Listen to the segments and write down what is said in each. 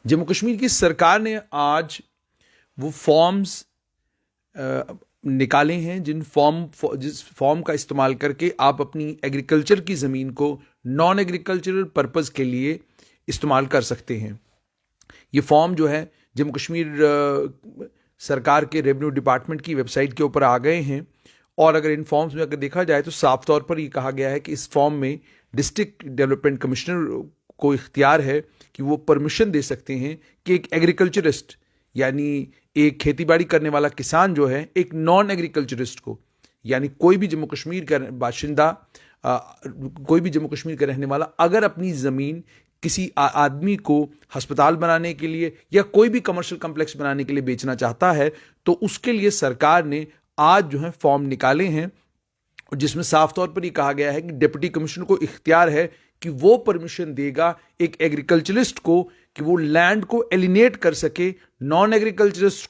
जम्मू कश्मीर की सरकार ने आज वो फॉर्म्स निकाले हैं जिस फॉर्म का इस्तेमाल करके आप अपनी एग्रीकल्चर की ज़मीन को नॉन एग्रीकल्चरल पर्पज़ के लिए इस्तेमाल कर सकते हैं। ये फॉर्म जो है जम्मू कश्मीर सरकार के रेवेन्यू डिपार्टमेंट की वेबसाइट के ऊपर आ गए हैं, और अगर इन फॉर्म्स में अगर देखा जाए तो साफ तौर पर ये कहा गया है कि इस फॉर्म में डिस्ट्रिक्ट डेवलपमेंट कमिश्नर को इख्तियार है कि वो परमिशन दे सकते हैं कि एक एग्रीकल्चरिस्ट यानी एक खेतीबाड़ी करने वाला किसान जो है एक नॉन एग्रीकल्चरिस्ट को, यानी कोई भी जम्मू कश्मीर का बाशिंदा, कोई भी जम्मू कश्मीर का रहने वाला अगर अपनी ज़मीन किसी आदमी को अस्पताल बनाने के लिए या कोई भी कमर्शियल कॉम्प्लेक्स बनाने के लिए बेचना चाहता है तो उसके लिए सरकार ने आज जो है फॉर्म निकाले हैं, जिसमें साफ तौर पर यह कहा गया है कि डिप्टी कमिश्नर को इख्तियार है कि वो परमिशन देगा एक एग्रीकल्चरिस्ट को कि वो लैंड को एलिनेट कर सके नॉन एग्रीकल्चरिस्ट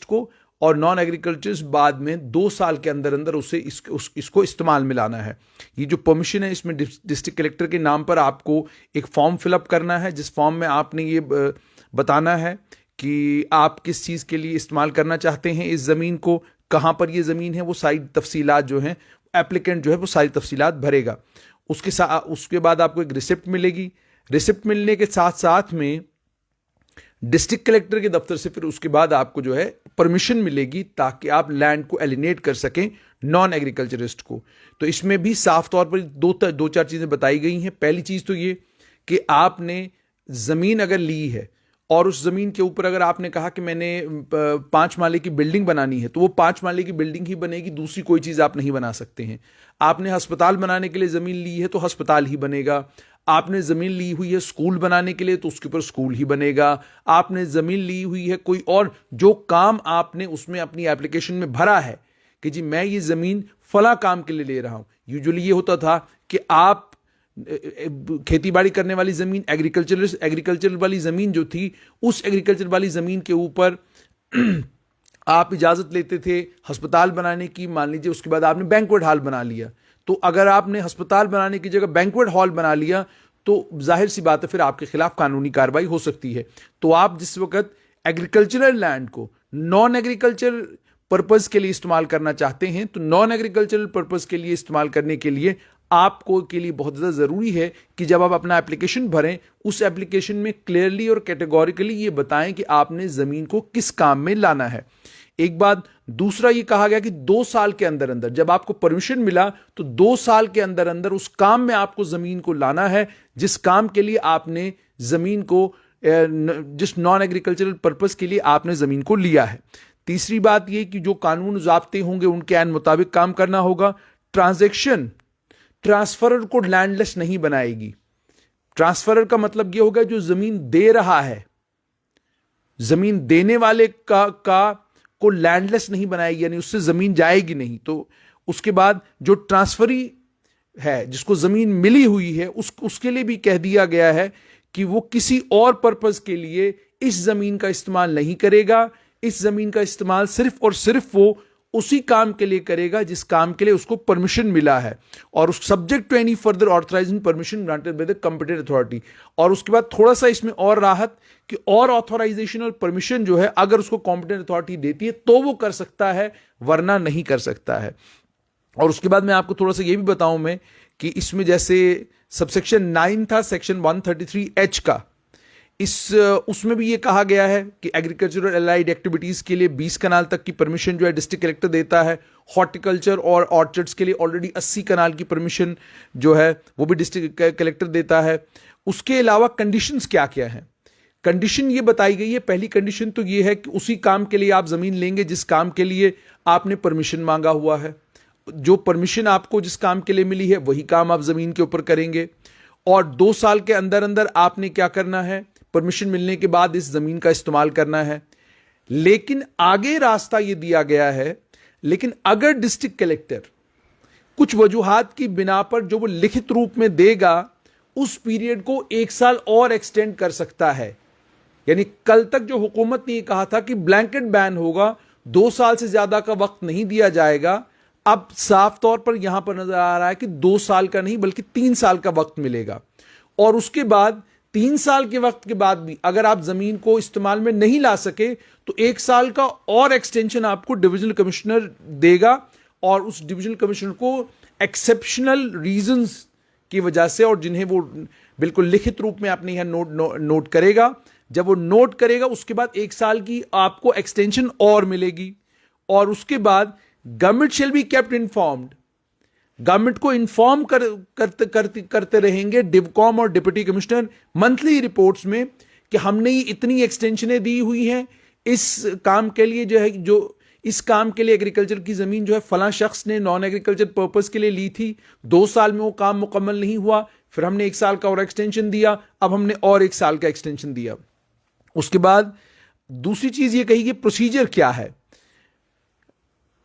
को और नॉन एग्रीकल्चरिस्ट बाद में 2 साल के अंदर अंदर उसे इसको इस्तेमाल में लाना है। ये जो परमिशन है इसमें डिस्ट्रिक्ट कलेक्टर के नाम पर आपको एक फॉर्म फिलअप करना है, जिस फॉर्म में आपने ये बताना है कि आप किस चीज़ के लिए इस्तेमाल करना चाहते हैं इस ज़मीन को, कहाँ पर ये ज़मीन है, वो सारी तफसीलात जो हैं एप्लीकेंट जो है वो सारी तफसीलात भरेगा। उसके बाद आपको एक रिसिप्ट मिलेगी। रिसिप्ट मिलने के साथ साथ में डिस्ट्रिक्ट कलेक्टर के दफ्तर से फिर उसके बाद आपको जो है परमिशन मिलेगी ताकि आप लैंड को एलिनेट कर सकें नॉन एग्रीकल्चरिस्ट को। तो इसमें भी साफ तौर पर दो चार चीज़ें बताई गई हैं। पहली चीज़ तो ये कि आपने ज़मीन अगर ली है और उस ज़मीन के ऊपर अगर आपने कहा कि मैंने 5 माले की बिल्डिंग बनानी है तो वो 5 माले की बिल्डिंग ही बनेगी, दूसरी कोई चीज़ आप नहीं बना सकते हैं। आपने अस्पताल बनाने के लिए ज़मीन ली है तो अस्पताल ही बनेगा। आपने ज़मीन ली हुई है स्कूल बनाने के लिए तो उसके ऊपर स्कूल ही बनेगा। आपने ज़मीन ली हुई है कोई और जो काम आपने उसमें अपनी एप्लीकेशन में भरा है कि जी मैं ये ज़मीन फला काम के लिए ले रहा हूँ। यूजुअली ये होता था कि आप खेतीबाड़ी करने वाली ज़मीन एग्रीकल्चर वाली ज़मीन जो थी उस एग्रीकल्चर वाली ज़मीन के ऊपर आप इजाज़त लेते थे अस्पताल बनाने की, मान लीजिए उसके बाद आपने बैंक्वेट हॉल बना लिया, तो अगर आपने अस्पताल बनाने की जगह बैंक्वेट हॉल बना लिया तो जाहिर सी बात है फिर आपके खिलाफ कानूनी कार्रवाई हो सकती है। तो आप जिस वक्त एग्रीकल्चरल लैंड को नॉन एग्रीकल्चर पर्पज़ के लिए इस्तेमाल करना चाहते हैं तो नॉन एग्रीकल्चरल पर्पज़ के लिए इस्तेमाल करने के लिए आपको के लिए बहुत ज़्यादा ज़रूरी है कि जब आप अपना एप्लीकेशन भरें उस एप्लीकेशन में क्लियरली और कैटेगोरिकली ये बताएं कि आपने ज़मीन को किस काम में लाना है। एक बात। दूसरा ये कहा गया कि 2 साल के अंदर अंदर जब आपको परमिशन मिला तो 2 साल के अंदर अंदर उस काम में आपको ज़मीन को लाना है जिस काम के लिए आपने ज़मीन को, जिस नॉन एग्रीकल्चरल पर्पज़ के लिए आपने ज़मीन को लिया है। तीसरी बात यह कि जो कानून ज़ाब्ते होंगे उनके ऐन मुताबिक काम करना होगा। ट्रांसफरर को लैंडलेस नहीं बनाएगी। ट्रांसफरर का मतलब यह होगा जो जमीन दे रहा है, जमीन देने वाले का को लैंडलेस नहीं बनाएगी, यानी उससे जमीन जाएगी नहीं। तो उसके बाद जो ट्रांसफरी है जिसको जमीन मिली हुई है उसके लिए भी कह दिया गया है कि वो किसी और पर्पस के लिए इस जमीन का इस्तेमाल नहीं करेगा। इस जमीन का इस्तेमाल सिर्फ और सिर्फ वो उसी काम के लिए करेगा जिस काम के लिए उसको परमिशन मिला है, और उस subject to any further authorising permission granted by the competent authority. और उसके बाद थोड़ा सा इसमें और राहत कि और ऑथराइजेशन और परमिशन जो है अगर उसको कॉम्पिटेंट अथॉरिटी देती है तो वो कर सकता है, वरना नहीं कर सकता है। और उसके बाद मैं आपको थोड़ा सा ये भी बताऊं मैं कि इसमें जैसे सबसेक्शन 9 था सेक्शन 133H का, उसमें भी ये कहा गया है कि एग्रीकल्चरल एलाइड एक्टिविटीज के लिए 20 कनाल तक की परमिशन जो है डिस्ट्रिक्ट कलेक्टर देता है। हॉर्टिकल्चर और ऑर्चर्ड्स के लिए ऑलरेडी 80 कनाल की परमिशन जो है वो भी डिस्ट्रिक्ट कलेक्टर देता है। उसके अलावा कंडीशंस क्या क्या हैं, कंडीशन ये बताई गई है। पहली कंडीशन तो ये है कि उसी काम के लिए आप जमीन लेंगे जिस काम के लिए आपने परमिशन मांगा हुआ है। जो परमिशन आपको जिस काम के लिए मिली है वही काम आप जमीन के ऊपर करेंगे। और 2 साल के अंदर अंदर आपने क्या करना है, परमिशन मिलने के बाद इस जमीन का इस्तेमाल करना है। लेकिन आगे रास्ता यह दिया गया है, लेकिन अगर डिस्ट्रिक्ट कलेक्टर कुछ वजूहात की बिना पर जो वो लिखित रूप में देगा उस पीरियड को 1 साल और एक्सटेंड कर सकता है। यानी कल तक जो हुकूमत ने कहा था कि ब्लैंकेट बैन होगा, 2 साल से ज्यादा का वक्त नहीं दिया जाएगा, अब साफ तौर पर यहां पर नजर आ रहा है कि 2 साल का नहीं बल्कि 3 साल का वक्त मिलेगा। और उसके बाद 3 साल के वक्त के बाद भी अगर आप जमीन को इस्तेमाल में नहीं ला सके तो 1 साल का और एक्सटेंशन आपको डिविजनल कमिश्नर देगा, और उस डिविजनल कमिश्नर को एक्सेप्शनल रीजंस की वजह से, और जिन्हें वो बिल्कुल लिखित रूप में अपने यहां नोट करेगा, जब वो नोट करेगा उसके बाद 1 साल की आपको एक्सटेंशन और मिलेगी। और उसके बाद government shall be kept informed, government को इन्फॉर्म करते रहेंगे डिवकॉम और डिप्टी कमिश्नर मंथली रिपोर्ट्स में कि हमने इतनी एक्सटेंशनें दी हुई हैं इस काम के लिए, जो इस काम के लिए एग्रीकल्चर की जमीन जो है फलां शख्स ने नॉन एग्रीकल्चर पर्पस के लिए ली थी, 2 साल में वो काम मुकम्मल नहीं हुआ, फिर हमने 1 साल का और एक्सटेंशन दिया, अब हमने और 1 साल का एक्सटेंशन दिया। उसके बाद दूसरी चीज ये कही कि प्रोसीजर क्या है।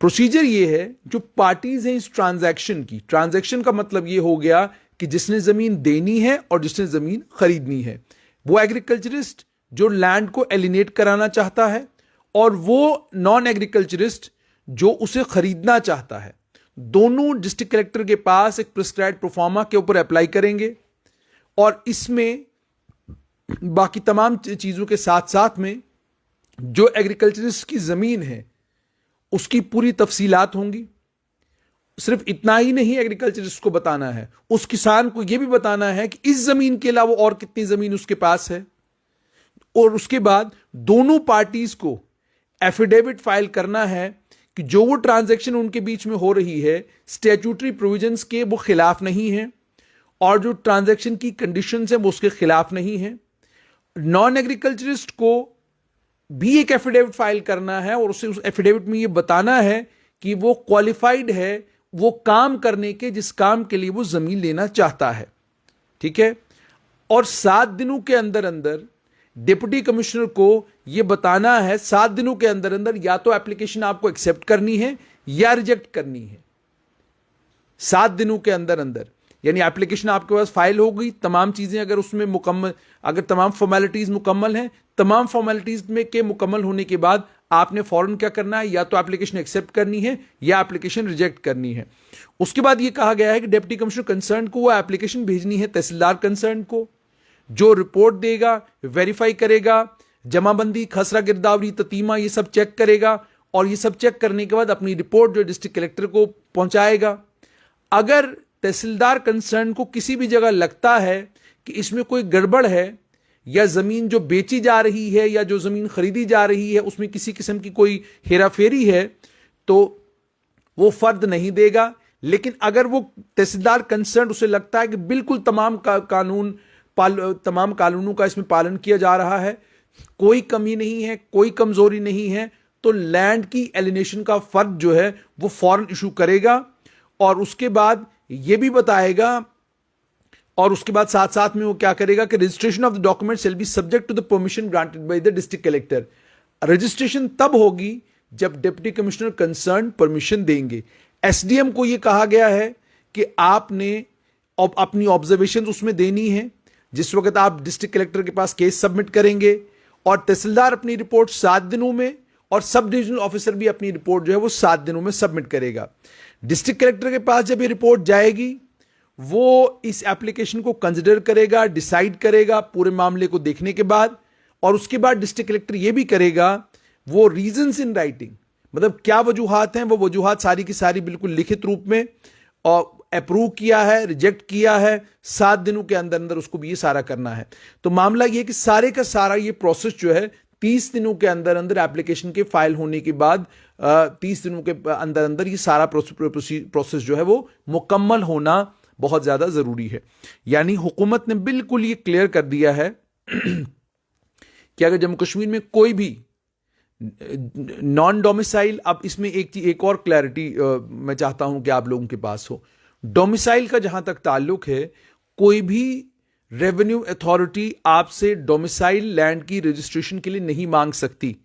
प्रोसीजर ये है जो पार्टीज हैं इस ट्रांजैक्शन की, ट्रांजैक्शन का मतलब ये हो गया कि जिसने जमीन देनी है और जिसने जमीन खरीदनी है, वो एग्रीकल्चरिस्ट जो लैंड को एलिनेट कराना चाहता है और वो नॉन एग्रीकल्चरिस्ट जो उसे खरीदना चाहता है, दोनों डिस्ट्रिक्ट कलेक्टर के पास एक प्रिस्क्राइब्ड प्रोफार्मा के ऊपर अप्लाई करेंगे। और इसमें बाकी तमाम चीजों के साथ साथ में जो एग्रीकल्चरिस्ट की जमीन है उसकी पूरी तफसीलात होंगी। सिर्फ इतना ही नहीं एग्रीकल्चरिस्ट को बताना है, उस किसान को यह भी बताना है कि इस जमीन के अलावा और कितनी जमीन उसके पास है। और उसके बाद दोनों पार्टीज को एफिडेविट फाइल करना है कि जो वो ट्रांजैक्शन उनके बीच में हो रही है स्टैट्यूटरी प्रोविजंस के वो खिलाफ नहीं है, और जो ट्रांजैक्शन की कंडीशंस है वो उसके खिलाफ नहीं है। नॉन एग्रीकल्चरिस्ट को भी एक एफिडेविट फाइल करना है और उसे उस एफिडेविट में ये बताना है कि वो क्वालिफाइड है वो काम करने के जिस काम के लिए वो जमीन लेना चाहता है। ठीक है। और 7 दिनों के अंदर अंदर डिप्टी कमिश्नर को यह बताना है, 7 दिनों के अंदर अंदर या तो एप्लीकेशन आपको एक्सेप्ट करनी है या रिजेक्ट करनी है। 7 दिनों के अंदर अंदर, यानी एप्लीकेशन आपके पास फाइल हो गई, तमाम चीजें अगर उसमें मुकम्मल, अगर तमाम फॉर्मेलिटीज मुकम्मल हैं, तमाम फॉर्मेलिटीज में के मुकम्मल होने के बाद आपने फौरन क्या करना है, या तो एप्लीकेशन एक्सेप्ट करनी है या एप्लीकेशन रिजेक्ट करनी है। उसके बाद यह कहा गया है कि डिप्टी कमिश्नर कंसर्न को वो एप्लीकेशन भेजनी है तहसीलदार कंसर्न को, जो रिपोर्ट देगा, वेरीफाई करेगा, जमाबंदी, खसरा गिरदावरी, ततीमा, ये सब चेक करेगा, और ये सब चेक करने के बाद अपनी रिपोर्ट जो डिस्ट्रिक्ट कलेक्टर को पहुंचाएगा। अगर तहसीलदार कंसर्न को किसी भी जगह लगता है कि इसमें कोई गड़बड़ है, या जमीन जो बेची जा रही है या जो जमीन खरीदी जा रही है उसमें किसी किस्म की कोई हेराफेरी है, तो वो फर्द नहीं देगा। लेकिन अगर वो तहसीलदार कंसर्न उसे लगता है कि बिल्कुल तमाम तमाम कानूनों का इसमें पालन किया जा रहा है, कोई कमी नहीं है, कोई कमजोरी नहीं है, तो लैंड की एलिनेशन का फर्द जो है वो फौरन इशू करेगा। और उसके बाद ये भी बताएगा, और उसके बाद साथ साथ में वो क्या करेगा कि registration of the document shall be subject to the permission granted by the district collector. Registration तब होगी जब डिप्टी कमिश्नर कंसर्न परमिशन देंगे। एसडीएम को यह कहा गया है कि आपने अपनी ऑब्जर्वेशन उसमें देनी है जिस वक्त आप डिस्ट्रिक्ट कलेक्टर के पास केस सबमिट करेंगे, और तहसीलदार अपनी रिपोर्ट 7 दिनों में, और सब डिविजनल ऑफिसर भी अपनी रिपोर्ट जो है वो 7 दिनों में सबमिट करेगा। डिस्ट्रिक्ट कलेक्टर के पास जब ये रिपोर्ट जाएगी, वो इस एप्लीकेशन को कंसिडर करेगा, डिसाइड करेगा पूरे मामले को देखने के बाद, और उसके बाद डिस्ट्रिक्ट कलेक्टर ये भी करेगा, वो रीजंस इन राइटिंग, मतलब क्या वजूहात हैं, वो वजूहात सारी की सारी बिल्कुल लिखित रूप में, और अप्रूव किया है, रिजेक्ट किया है, 7 दिनों के अंदर अंदर उसको भी ये सारा करना है। तो मामला ये कि सारे का सारा ये प्रोसेस जो है 30 दिनों के अंदर अंदर एप्लीकेशन के फाइल होने के बाद 30 दिनों के अंदर अंदर ये सारा प्रोसेस जो है वो मुकम्मल होना बहुत ज्यादा जरूरी है। यानी हुकूमत ने बिल्कुल ये क्लियर कर दिया है कि अगर जम्मू कश्मीर में कोई भी नॉन डोमिसाइल, अब इसमें एक और क्लैरिटी मैं चाहता हूं कि आप लोगों के पास हो। डोमिसाइल का जहां तक ताल्लुक है, कोई भी रेवेन्यू अथॉरिटी आपसे डोमिसाइल लैंड की रजिस्ट्रेशन के लिए नहीं मांग सकती,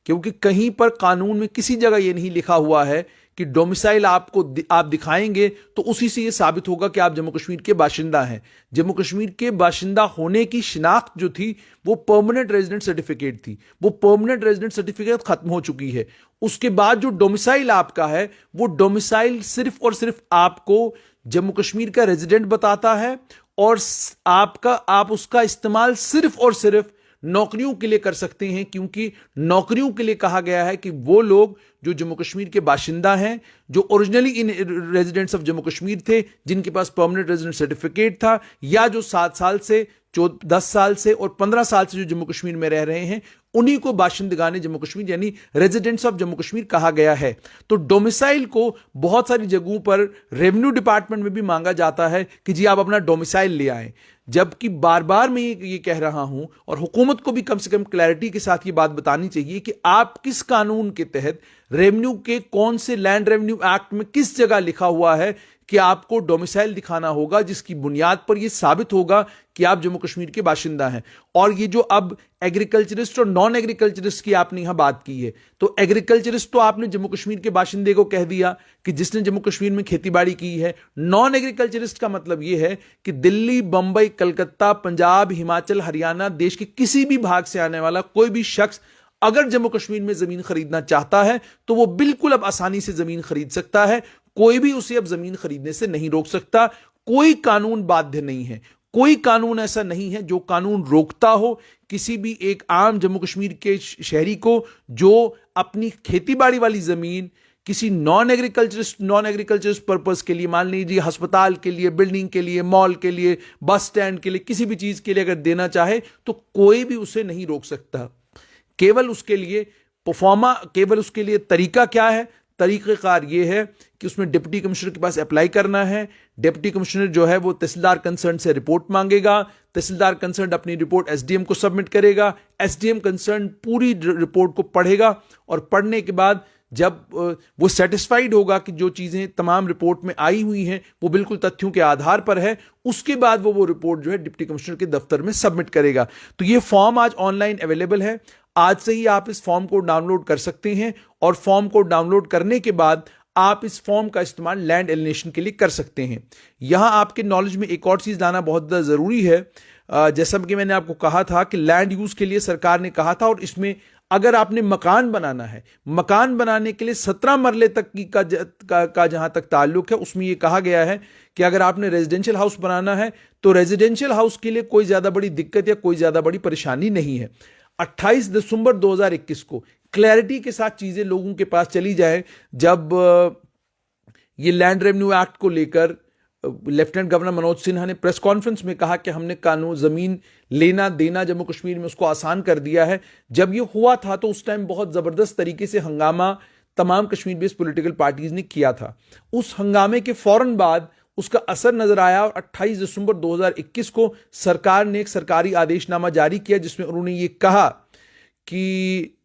क्योंकि कहीं पर कानून में किसी जगह यह नहीं लिखा हुआ है कि डोमिसाइल आप दिखाएंगे तो उसी से यह साबित होगा कि आप जम्मू कश्मीर के बाशिंदा हैं। जम्मू कश्मीर के बाशिंदा होने की शिनाख्त जो थी वो परमानेंट रेजिडेंट सर्टिफिकेट थी, वो परमानेंट रेजिडेंट सर्टिफिकेट खत्म हो चुकी है। उसके बाद जो डोमिसाइल आपका है, वो डोमिसाइल सिर्फ और सिर्फ आपको जम्मू कश्मीर का रेजिडेंट बताता है, और आप उसका इस्तेमाल सिर्फ और सिर्फ नौकरियों के लिए कर सकते हैं, क्योंकि नौकरियों के लिए कहा गया है कि वो लोग जो जम्मू कश्मीर के बाशिंदा हैं, जो originally in residents of Jammu Kashmir थे, जिनके पास परमानेंट रेजिडेंट सर्टिफिकेट था, या जो 7 साल से 10 साल से और 15 साल से जो जम्मू कश्मीर में रह रहे हैं, उन्हीं को बाशिंदगाने जम्मू कश्मीर यानी रेजिडेंट्स ऑफ जम्मू कश्मीर कहा गया है। तो डोमिसाइल को बहुत सारी जगहों पर रेवेन्यू डिपार्टमेंट में भी मांगा जाता है कि जी आप अपना डोमिसाइल ले आएं, जबकि बार बार मैं ये कह रहा हूं और हुकूमत को भी कम से कम क्लैरिटी के साथ ये बात बतानी चाहिए कि आप किस कानून के तहत रेवेन्यू के कौन से लैंड रेवेन्यू एक्ट में किस जगह लिखा हुआ है कि आपको डोमिसाइल दिखाना होगा, जिसकी बुनियाद पर यह साबित होगा कि आप जम्मू कश्मीर के बाशिंदा हैं। और ये जो अब एग्रीकल्चरिस्ट और नॉन एग्रीकल्चरिस्ट की आपने यहां बात की है, तो एग्रीकल्चरिस्ट तो आपने जम्मू कश्मीर के बाशिंदे को कह दिया कि जिसने जम्मू कश्मीर में खेतीबाड़ी की है। नॉन एग्रीकल्चरिस्ट का मतलब यह है कि दिल्ली, बंबई, कलकत्ता, पंजाब, हिमाचल, हरियाणा, देश के किसी भी भाग से आने वाला कोई भी शख्स अगर जम्मू कश्मीर में जमीन खरीदना चाहता है तो वो बिल्कुल अब आसानी से जमीन खरीद सकता है। कोई भी उसे अब जमीन खरीदने से नहीं रोक सकता। कोई कानून बाध्य नहीं है, कोई कानून ऐसा नहीं है जो कानून रोकता हो किसी भी एक आम जम्मू कश्मीर के शहरी को जो अपनी खेतीबाड़ी वाली जमीन किसी नॉन एग्रीकल्चरिस्ट पर्पस के लिए, मान लीजिए अस्पताल के लिए, बिल्डिंग के लिए, मॉल के लिए, बस स्टैंड के लिए, किसी भी चीज के लिए अगर देना चाहे तो कोई भी उसे नहीं रोक सकता। केवल उसके लिए तरीका क्या है? तरीक़ेकार ये है कि उसमें डिप्टी कमिश्नर के पास अप्लाई करना है। डिप्टी कमिश्नर जो है वो तहसीलदार कंसर्न से रिपोर्ट मांगेगा। तहसीलदार कंसर्न अपनी रिपोर्ट एसडीएम को सबमिट करेगा। एसडीएम कंसर्न पूरी रिपोर्ट को पढ़ेगा और पढ़ने के बाद जब वो सेटिस्फाइड होगा कि जो चीजें तमाम रिपोर्ट में आई हुई हैं वो बिल्कुल तथ्यों के आधार पर है, उसके बाद वो रिपोर्ट जो है डिप्टी कमिश्नर के दफ्तर में सबमिट करेगा। तो ये फॉर्म आज ऑनलाइन अवेलेबल है। आज से ही आप इस फॉर्म को डाउनलोड कर सकते हैं और फॉर्म को डाउनलोड करने के बाद आप इस फॉर्म का इस्तेमाल लैंड एलिनेशन के लिए कर सकते हैं। यहां आपके नॉलेज में एक और चीज लाना बहुत ज़्यादा जरूरी है। जैसा कि मैंने आपको कहा था कि लैंड यूज के लिए सरकार ने कहा था, और इसमें अगर आपने मकान बनाना है, मकान बनाने के लिए 17 मरले तक का जहां तक ताल्लुक है, उसमें यह कहा गया है कि अगर आपने रेजिडेंशियल हाउस बनाना है तो रेजिडेंशियल हाउस के लिए कोई ज्यादा बड़ी दिक्कत या कोई ज्यादा बड़ी परेशानी नहीं है। 28 दिसंबर 2021 को क्लैरिटी के साथ चीजें लोगों के पास चली जाए, जब ये लैंड रेवेन्यू एक्ट को लेकर लेफ्टिनेंट गवर्नर मनोज सिन्हा ने प्रेस कॉन्फ्रेंस में कहा कि हमने कानून जमीन लेना देना जम्मू कश्मीर में उसको आसान कर दिया है। जब ये हुआ था तो उस टाइम बहुत जबरदस्त तरीके से हंगामा तमाम कश्मीर बेस्ड पॉलिटिकल पार्टीज ने किया था। उस हंगामे के फौरन बाद उसका असर नजर आया और 28 दिसंबर 2021 को सरकार ने एक सरकारी आदेशनामा जारी किया जिसमें उन्होंने ये कहा कि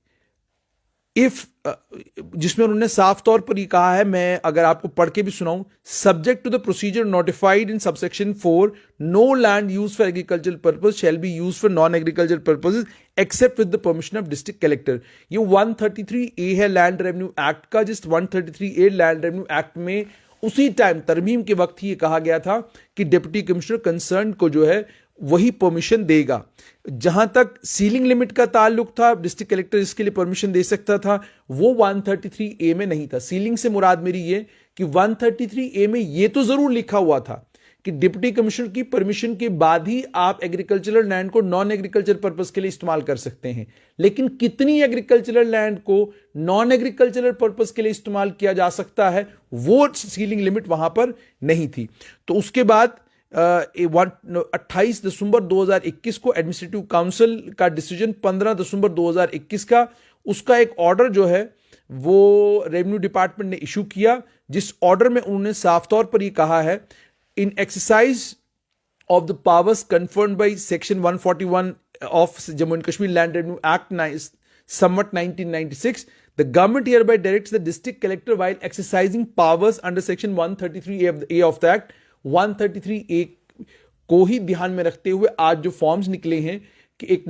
जिसमें उन्होंने साफ तौर पर ये कहा है, मैं अगर आपको पढ़ के भी सुनाऊं, subject to the procedure notified in subsection 4, no land use for agricultural purpose shall be use for non agricultural purposes except with the permission of district collector. ये 133A है लैंड रेवेन्यू एक्ट का, जिस 133A land revenue act में उसी time तरमीम के वक्त ही ये कहा गया था कि डिप्टी कमिश्नर कंसर्न को जो है वही परमिशन देगा। जहां तक सीलिंग लिमिट का ताल्लुक था, डिस्ट्रिक्ट कलेक्टर इसके लिए परमिशन दे सकता था, वो 133A में नहीं था। सीलिंग से मुराद मेरी ये कि 133A में ये तो जरूर लिखा हुआ था कि डिप्टी कमिश्नर की परमिशन के बाद ही आप एग्रीकल्चरल लैंड को नॉन एग्रीकल्चर पर्पस के लिए इस्तेमाल कर सकते हैं। लेकिन कितनी एग्रीकल्चरल लैंड को नॉन एग्रीकल्चरल पर्पस के लिए इस्तेमाल किया जा सकता है, वो सीलिंग लिमिट वहां पर नहीं थी। तो उसके बाद 28 दिसंबर 2021 को एडमिनिस्ट्रेटिव काउंसिल का डिसीजन 15 दिसंबर 2021 का, उसका एक ऑर्डर जो है वो रेवेन्यू डिपार्टमेंट ने इशू किया, जिस ऑर्डर में उन्होंने साफ तौर पर यह कहा है, in exercise of the powers conferred by section 141 of Jammu and Kashmir Land Revenue Act somewhat 1996, the government hereby directs the district collector while exercising powers under section 133A of the act, 133A को ही ध्यान में रखते हुए आज जो forms निकले हैं कि एक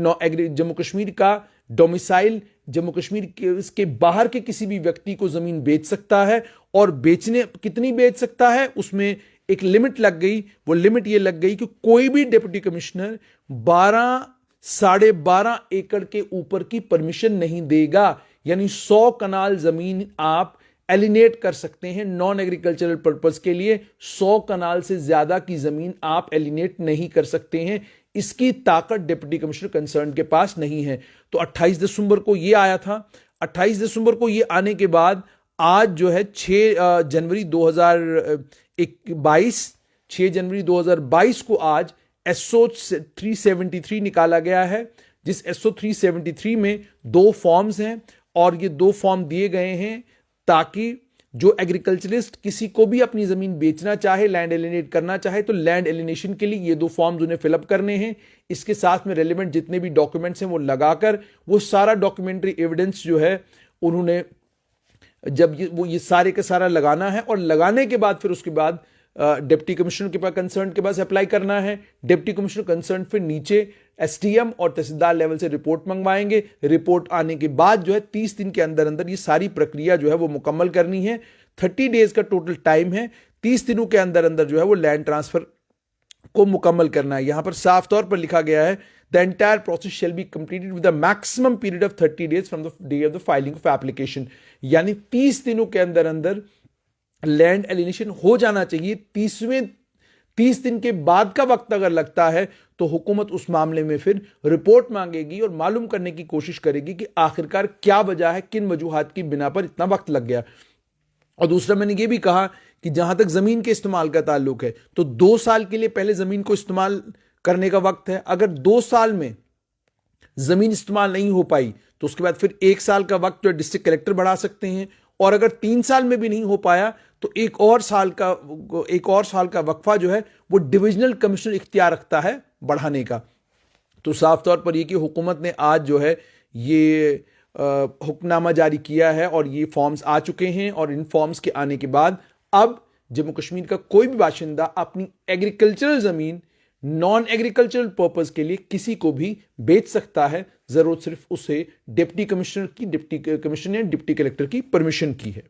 जम्मू कश्मीर का डोमिसाइल जम्मू कश्मीर के इसके बाहर के किसी भी व्यक्ति को जमीन बेच सकता है, और बेचने कितनी बेच सकता है उसमें एक लिमिट लग गई। वो लिमिट ये लग गई कि कोई भी डिप्टी कमिश्नर 12.5 एकड़ के ऊपर की परमिशन नहीं देगा। यानी 100 कनाल जमीन आप एलिनेट कर सकते हैं नॉन एग्रीकल्चरल पर्पस के लिए। 100 कनाल से ज्यादा की जमीन आप एलिनेट नहीं कर सकते हैं, इसकी ताकत डिप्टी कमिश्नर कंसर्न के पास नहीं है। तो 28 दिसंबर को ये आया था। 28 दिसंबर को ये आने के बाद आज जो है 6 जनवरी 2022 को आज SO 373 निकाला गया है, जिस SO 373 में 2 फॉर्म्स हैं और ये 2 फॉर्म दिए गए हैं ताकि जो एग्रीकल्चरिस्ट किसी को भी अपनी जमीन बेचना चाहे, लैंड एलिनेट करना चाहे, तो लैंड एलिनेशन के लिए ये 2 फॉर्म्स उन्हें फिलअप करने हैं। इसके साथ में रेलिवेंट जितने भी डॉक्यूमेंट्स हैं वो लगाकर वो सारा डॉक्यूमेंट्री एविडेंस जो है उन्होंने जब ये सारे का सारा लगाना है, और लगाने के बाद फिर उसके बाद डिप्टी कमिश्नर के पास कंसर्न के पास अप्लाई करना है। डिप्टी कमिश्नर कंसर्न फिर नीचे SDM और तहसीलदार लेवल से रिपोर्ट मंगवाएंगे। रिपोर्ट आने के बाद जो है 30 दिन के अंदर अंदर ये सारी प्रक्रिया जो है वो मुकम्मल करनी है। 30 डेज का टोटल टाइम है। 30 दिनों के अंदर अंदर जो है वो लैंड ट्रांसफर को मुकम्मल करना है। यहां पर साफ तौर पर लिखा गया है the entire process shall be completed with the maximum period of 30 days from the day of the filing of application. यानी 30 दिनों के अंदर अंदर लैंड एलिनेशन हो जाना चाहिए। 30 दिन के बाद का वक्त अगर लगता है तो हुकूमत उस मामले में फिर रिपोर्ट मांगेगी और मालूम करने की कोशिश करेगी कि आखिरकार क्या वजह है, किन वजूहात की बिना पर इतना वक्त लग गया। और दूसरा मैंने ये भी कहा कि जहां तक जमीन के इस्तेमाल का ताल्लुक है तो 2 साल के लिए पहले जमीन को इस्तेमाल करने का वक्त है। अगर 2 साल में जमीन इस्तेमाल नहीं हो पाई तो उसके बाद फिर 1 साल का वक्त जो डिस्ट्रिक्ट कलेक्टर बढ़ा सकते हैं, और अगर 3 साल में भी नहीं हो पाया तो एक और साल का वक्फा जो है वो डिविजनल कमिश्नर इख्तियार रखता है बढ़ाने का। तो साफ तौर पर यह कि हुकूमत ने आज जो है ये हुक्मनामा जारी किया है और ये फॉर्म्स आ चुके हैं, और इन फॉर्म्स के आने के बाद अब जम्मू कश्मीर का कोई भी बाशिंदा अपनी एग्रीकल्चरल जमीन नॉन एग्रीकल्चरल पर्पस के लिए किसी को भी बेच सकता है। जरूरत सिर्फ उसे डिप्टी कमिश्नर या डिप्टी कलेक्टर की परमिशन की है।